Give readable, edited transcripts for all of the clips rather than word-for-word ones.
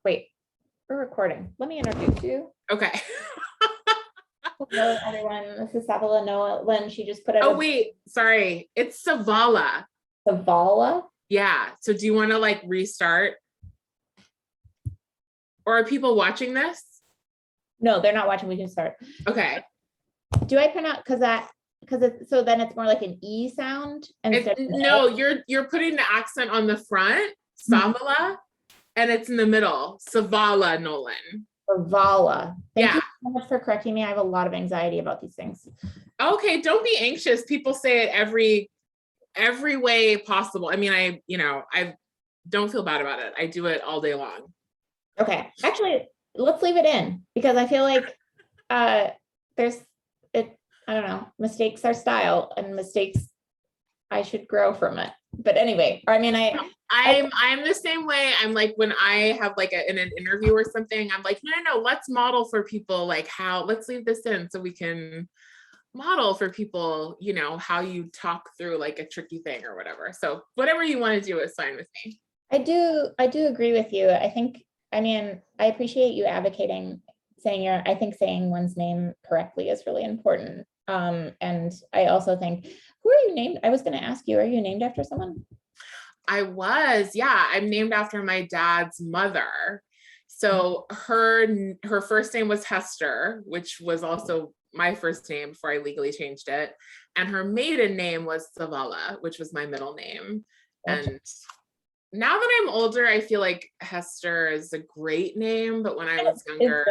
wait, we're recording. Let me introduce you. Okay. Hello, everyone. This is Savala Nolan. She just put out Oh, wait, sorry. It's Savala. Savala. Yeah. So do you want to like restart? Or are people watching this? No, they're not watching. We can start. Okay. Do I pronounce because it's so then it's more like an E sound instead of no, you're putting the accent on the front, Savala, and it's in the middle, Savala Nolan. Savala. Thank you so much for correcting me. I have a lot of anxiety about these things. Okay, don't be anxious. People say it every way possible. I mean, I don't feel bad about it. I do it all day long. Okay. Actually, let's leave it in because I feel like there's it. I don't know. Mistakes are style, and mistakes I should grow from it. But anyway, I mean, I'm the same way. I'm like, when I have like in an interview or something, I'm like, no, let's model for people like let's leave this in so we can model for people, how you talk through like a tricky thing or whatever. So whatever you want to do is fine with me. I do agree with you. I mean, I appreciate you advocating I think saying one's name correctly is really important. And I also think, who are you named? I was going to ask you, are you named after someone? I was, yeah. I'm named after my dad's mother. So her first name was Hester, which was also my first name before I legally changed it. And her maiden name was Savala, which was my middle name. Gotcha. And now that I'm older, I feel like Hester is a great name. But when I was younger,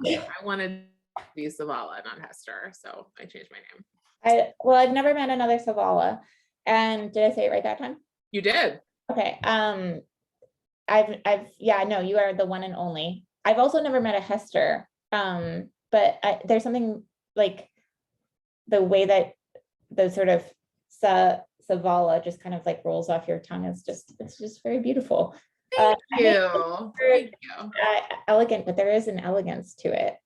I wanted to be Savala, not Hester. So I changed my name. I've never met another Savala. And did I say it right that time? You did. Okay. No, you are the one and only. I've also never met a Hester. But there's something like the way that the sort of Savala just kind of like rolls off your tongue it's just very beautiful. Thank you. Elegant, but there is an elegance to it.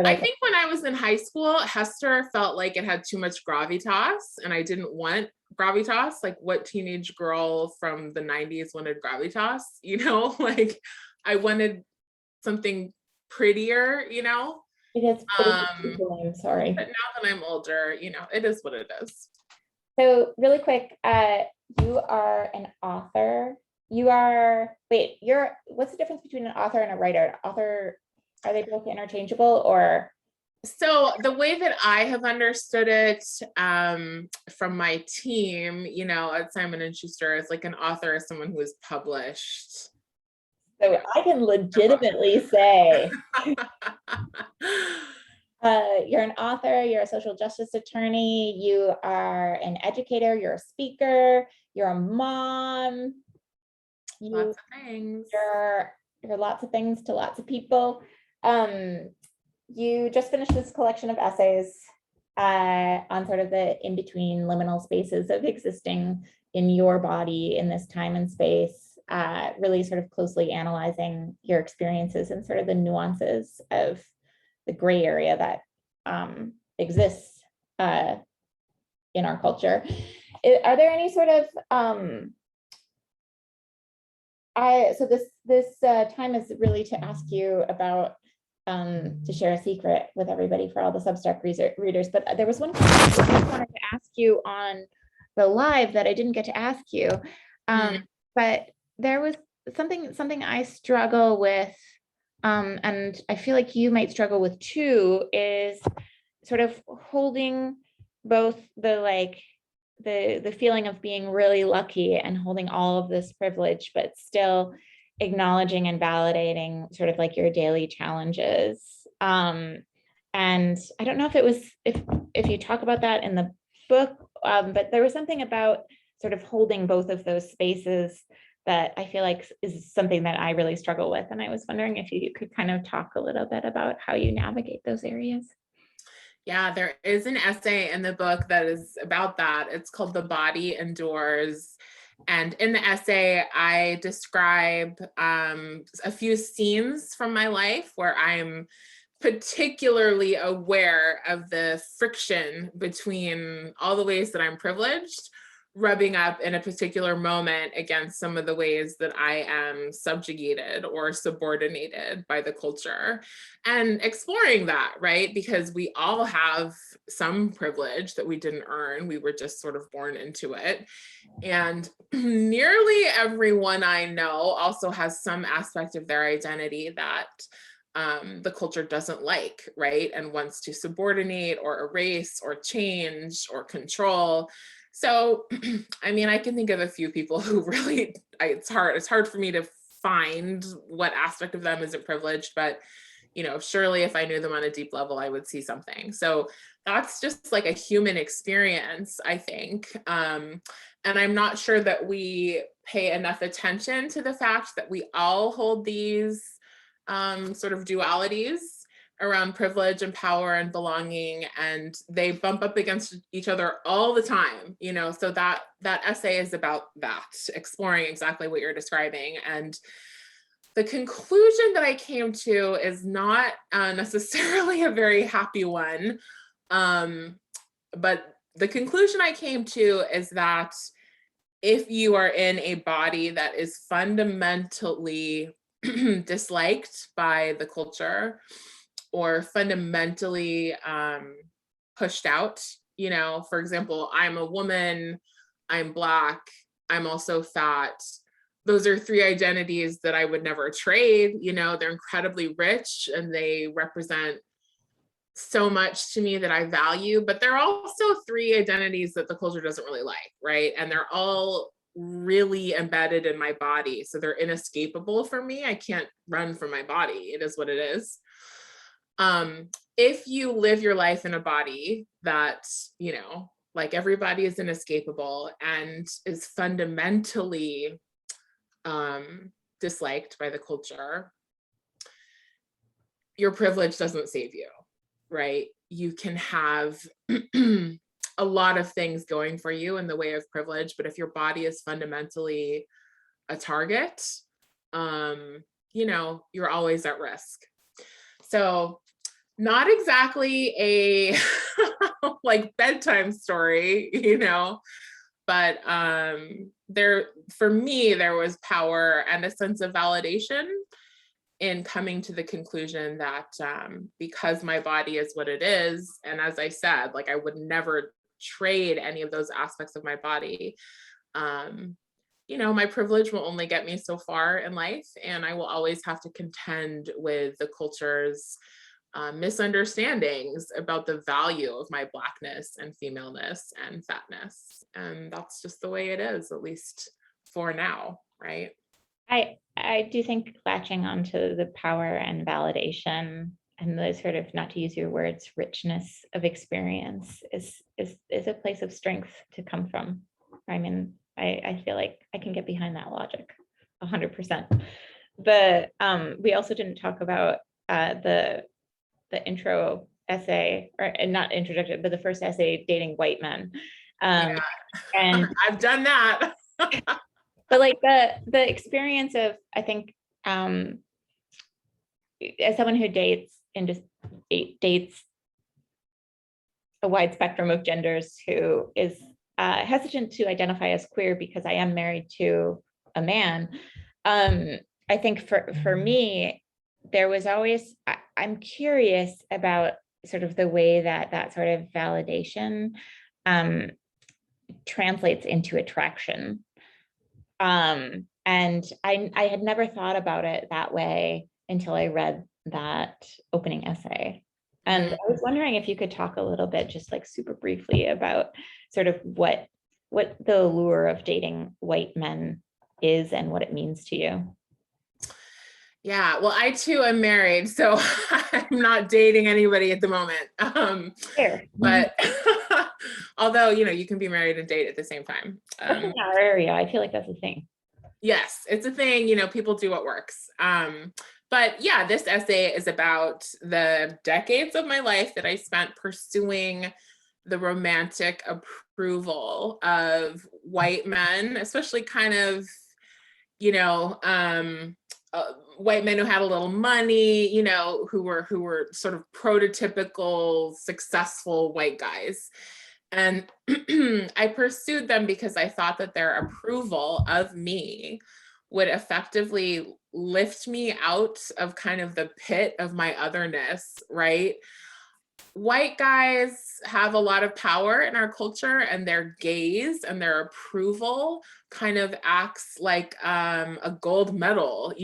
I think when I was in high school, Hester felt like it had too much gravitas, and I didn't want gravitas. Like, what teenage girl from the 90s wanted gravitas? Like I wanted something prettier, It is pretty I'm sorry. But now that I'm older, it is what it is. So really quick, you are an author. What's the difference between an author and a writer? Author, are they both interchangeable or? So the way that I have understood it from my team, at Simon & Schuster, is like an author is someone who is published. So I can legitimately say you're an author, you're a social justice attorney, you are an educator, you're a speaker, you're a mom. Lots of things. You're lots of things to lots of people. You just finished this collection of essays on sort of the in-between liminal spaces of existing in your body in this time and space, really sort of closely analyzing your experiences and sort of the nuances of the gray area that exists in our culture. Are there any sort of so this time is really to ask you about to share a secret with everybody for all the Substack readers, but there was one question I wanted to ask you on the live that I didn't get to ask you, but there was something I struggle with, and I feel like you might struggle with too, is sort of holding both the feeling of being really lucky and holding all of this privilege, but still acknowledging and validating sort of like your daily challenges. And I don't know if you talk about that in the book, but there was something about sort of holding both of those spaces that I feel like is something that I really struggle with. And I was wondering if you could kind of talk a little bit about how you navigate those areas. Yeah, there is an essay in the book that is about that. It's called The Body Endures. And in the essay, I describe a few scenes from my life where I'm particularly aware of the friction between all the ways that I'm privileged rubbing up in a particular moment against some of the ways that I am subjugated or subordinated by the culture, and exploring that, right? Because we all have some privilege that we didn't earn. We were just sort of born into it. And nearly everyone I know also has some aspect of their identity that the culture doesn't like, right? And wants to subordinate or erase or change or control. So, I mean, I can think of a few people who really, it's hard for me to find what aspect of them isn't privileged, but surely if I knew them on a deep level, I would see something. So that's just like a human experience, I think. And I'm not sure that we pay enough attention to the fact that we all hold these sort of dualities around privilege and power and belonging, and they bump up against each other all the time, so that essay is about that, exploring exactly what you're describing. And the conclusion that I came to is not necessarily a very happy one, but the conclusion I came to is that if you are in a body that is fundamentally disliked by the culture, or fundamentally pushed out, for example, I'm a woman, I'm Black, I'm also fat. Those are three identities that I would never trade. They're incredibly rich and they represent so much to me that I value, but they're also three identities that the culture doesn't really like, right? And they're all really embedded in my body. So they're inescapable for me. I can't run from my body. It is what it is. If you live your life in a body that, like everybody is inescapable and is fundamentally disliked by the culture, your privilege doesn't save you, right? You can have a lot of things going for you in the way of privilege, but if your body is fundamentally a target, you're always at risk. So not exactly a like bedtime story, but for me, there was power and a sense of validation in coming to the conclusion that because my body is what it is, and as I said, like I would never trade any of those aspects of my body, my privilege will only get me so far in life, and I will always have to contend with the culture's misunderstandings about the value of my Blackness and femaleness and fatness. And that's just the way it is, at least for now, right? I do think latching onto the power and validation and the sort of, not to use your words, richness of experience is a place of strength to come from. I mean, I feel like I can get behind that logic 100%. But we also didn't talk about the intro essay, or not introduction, but the first essay, Dating White Men. Yeah. And I've done that. but like the experience of, I think, as someone who dates a wide spectrum of genders, who is hesitant to identify as queer because I am married to a man, I think for me, there was always, I'm curious about sort of the way that sort of validation translates into attraction. And I had never thought about it that way until I read that opening essay. And I was wondering if you could talk a little bit, just like super briefly, about sort of what the allure of dating white men is and what it means to you. Yeah, well, I too am married, so I'm not dating anybody at the moment. Fair. But although, you can be married and date at the same time. In our area, I feel like that's a thing. Yes, it's a thing, people do what works. But yeah, this essay is about the decades of my life that I spent pursuing the romantic approval of white men, especially kind of, white men who had a little money, who were sort of prototypical successful white guys. And I pursued them because I thought that their approval of me would effectively lift me out of kind of the pit of my otherness, right? White guys have a lot of power in our culture, and their gaze and their approval kind of acts like a gold medal,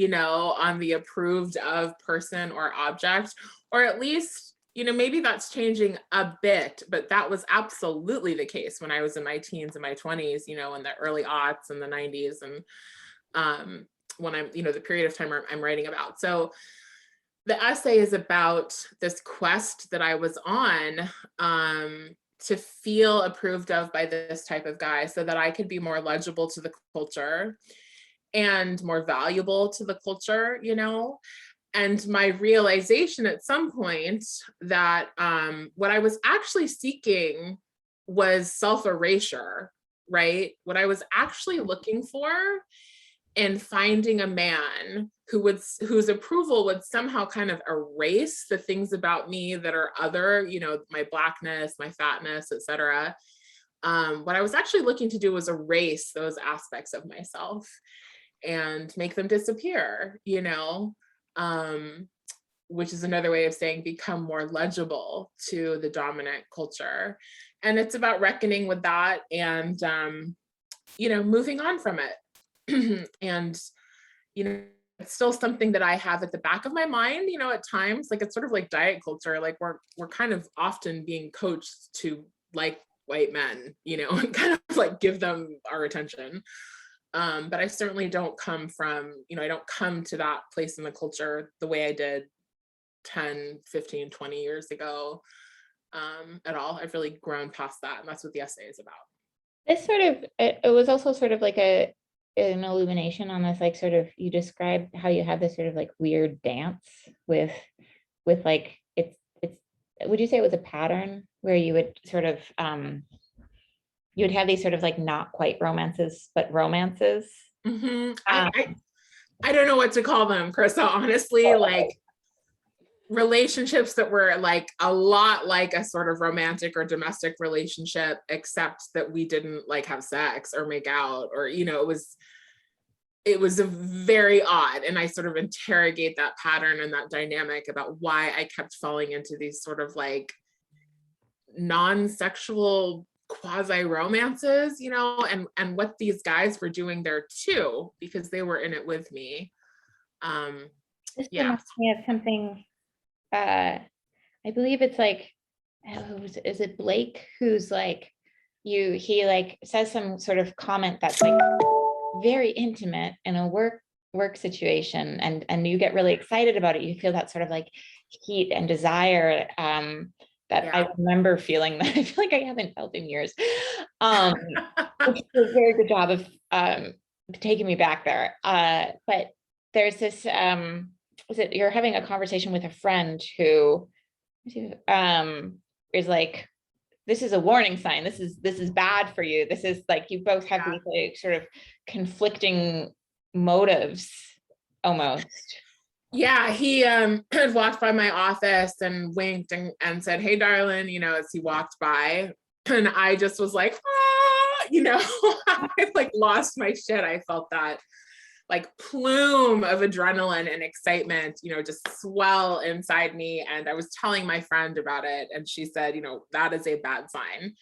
on the approved of person or object, or at least, maybe that's changing a bit, but that was absolutely the case when I was in my teens and my 20s, in the early aughts and the 90s, and when I'm, the period of time I'm writing about. So the essay is about this quest that I was on, to feel approved of by this type of guy so that I could be more legible to the culture and more valuable to the culture, And my realization at some point that what I was actually seeking was self-erasure, right? What I was actually looking for and finding a man whose approval would somehow kind of erase the things about me that are other, my blackness, my fatness, etc. What I was actually looking to do was erase those aspects of myself and make them disappear, which is another way of saying become more legible to the dominant culture. And it's about reckoning with that and, moving on from it. And, it's still something that I have at the back of my mind, at times, like it's sort of like diet culture. Like we're kind of often being coached to like white men, and kind of like give them our attention. But I certainly don't come from, I don't come to that place in the culture the way I did 10, 15, 20 years ago at all. I've really grown past that. And that's what the essay is about. This sort of, it was also sort of like an illumination on this, like sort of, you described how you have this sort of like weird dance with like, it's, would you say it was a pattern where you would sort of, you would have these sort of like not quite romances, but romances? Mm-hmm. I don't know what to call them, Krista, honestly, like relationships that were like a lot like a sort of romantic or domestic relationship, except that we didn't like have sex or make out, or, it was a very odd. And I sort of interrogate that pattern and that dynamic about why I kept falling into these sort of like non-sexual quasi romances, and what these guys were doing there too, because they were in it with me. This Yeah. reminds me of something, I believe it's like, is it Blake who's like, he like says some sort of comment that's like very intimate in a work situation, and you get really excited about it. You feel that sort of like heat and desire, that Yeah. I remember feeling that I feel like I haven't felt in years. Which is a very good job of taking me back there. But there's this, you're having a conversation with a friend who is like, this is a warning sign. This is bad for you. This is like, you both have these like sort of conflicting motives almost. Yeah, he had walked by my office and winked and said, "Hey, darling," as he walked by. And I just was like, I like lost my shit. I felt that like plume of adrenaline and excitement, just swell inside me. And I was telling my friend about it, and she said, that is a bad sign.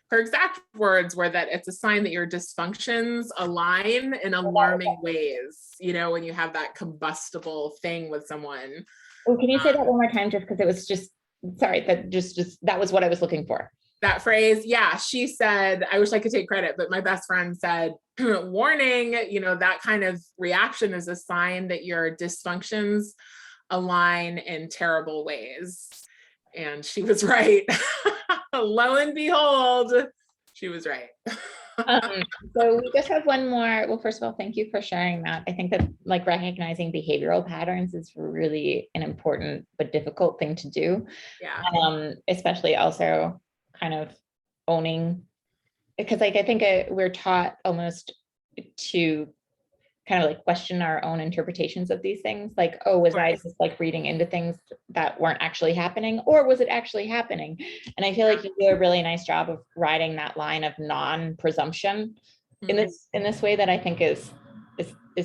Her exact words were that it's a sign that your dysfunctions align in alarming ways, when you have that combustible thing with someone. Oh, can you say that one more time? Just because it was just, sorry, that was what I was looking for. That phrase, yeah, she said, I wish I could take credit, but my best friend said, warning, that kind of reaction is a sign that your dysfunctions align in terrible ways. And she was right. Lo and behold, she was right. So we just have one more. Well, first of all, thank you for sharing that. I think that like recognizing behavioral patterns is really an important but difficult thing to do. Yeah. Especially also kind of owning, because like I think we're taught almost to kind of like question our own interpretations of these things. Like, oh, was I just like reading into things that weren't actually happening, or was it actually happening? And I feel like you do a really nice job of riding that line of non-presumption in this way that I think is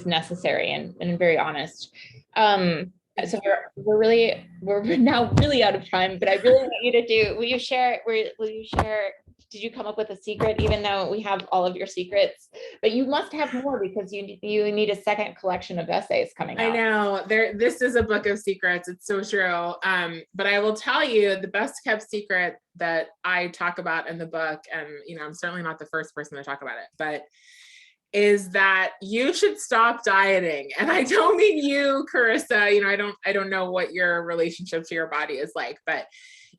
necessary and very honest. So we're now really out of time, but I really want you to do, will you share, did you come up with a secret, even though we have all of your secrets, but you must have more because you need a second collection of essays coming out. I know this is a book of secrets. It's so true. But I will tell you the best kept secret that I talk about in the book, and I'm certainly not the first person to talk about it, but is that you should stop dieting. And I don't mean you, Carissa, I don't know what your relationship to your body is like, but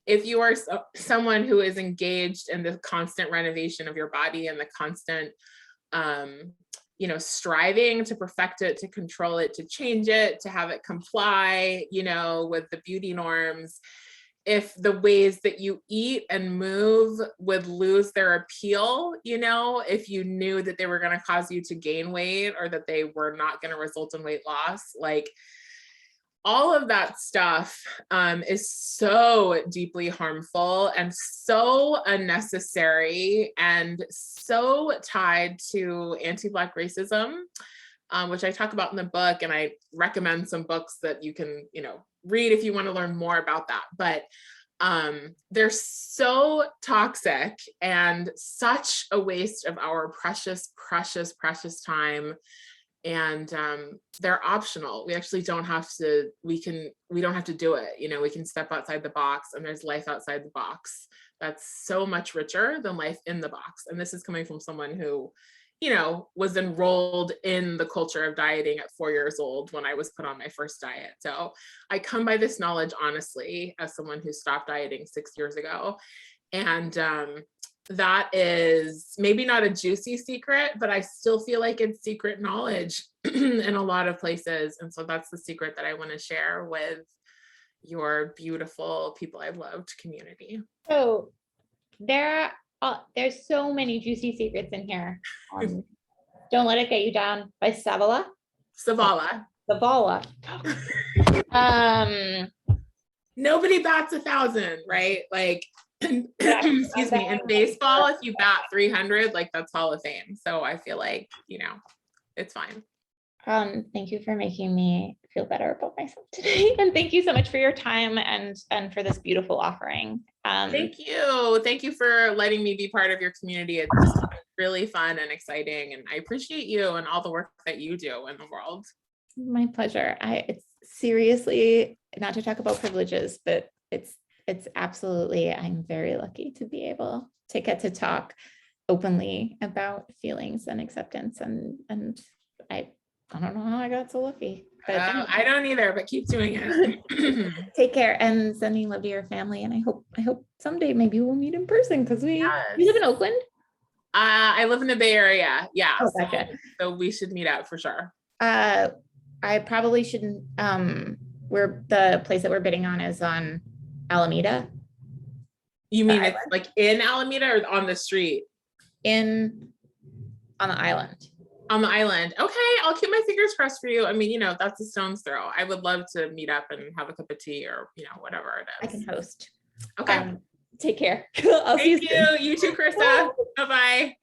if you are someone who is engaged in the constant renovation of your body and the constant, striving to perfect it, to control it, to change it, to have it comply, with the beauty norms, if the ways that you eat and move would lose their appeal, if you knew that they were going to cause you to gain weight or that they were not going to result in weight loss, like all of that stuff is so deeply harmful and so unnecessary and so tied to anti-Black racism, which I talk about in the book. And I recommend some books that you can, read if you want to learn more about that. But they're so toxic and such a waste of our precious, precious, precious time. And they're optional. We actually don't have to, we don't have to do it. We can step outside the box, and there's life outside the box that's so much richer than life in the box. And this is coming from someone who, was enrolled in the culture of dieting at 4 years old when I was put on my first diet. So I come by this knowledge honestly as someone who stopped dieting 6 years ago. And that is maybe not a juicy secret, but I still feel like it's secret knowledge in a lot of places. And so that's the secret that I want to share with your beautiful people I've loved community. So there's so many juicy secrets in here. Don't Let It Get You Down by Savala. Nobody bats 1,000, right? Like, excuse me, in baseball, if you bat 300, like that's Hall of Fame. So I feel like, it's fine. Thank you for making me feel better about myself today. And thank you so much for your time and for this beautiful offering. Thank you. Thank you for letting me be part of your community. It's really fun and exciting. And I appreciate you and all the work that you do in the world. My pleasure. It's seriously, not to talk about privileges, but it's absolutely, I'm very lucky to be able to get to talk openly about feelings and acceptance. And I don't know how I got so lucky. But I don't either, but keep doing it. Take care and sending love to your family. And I hope someday maybe we'll meet in person because you live in Oakland. I live in the Bay Area. Yeah. Oh, gotcha. So we should meet up for sure. I probably shouldn't. We're the place that we're bidding on is on Alameda. You mean it's like in Alameda or on the street? On the island. On the island. Okay, I'll keep my fingers crossed for you. I mean, that's a stone's throw. I would love to meet up and have a cup of tea or, whatever it is. I can host. Okay. Take care. Thank you. You too, Krista. Bye-bye.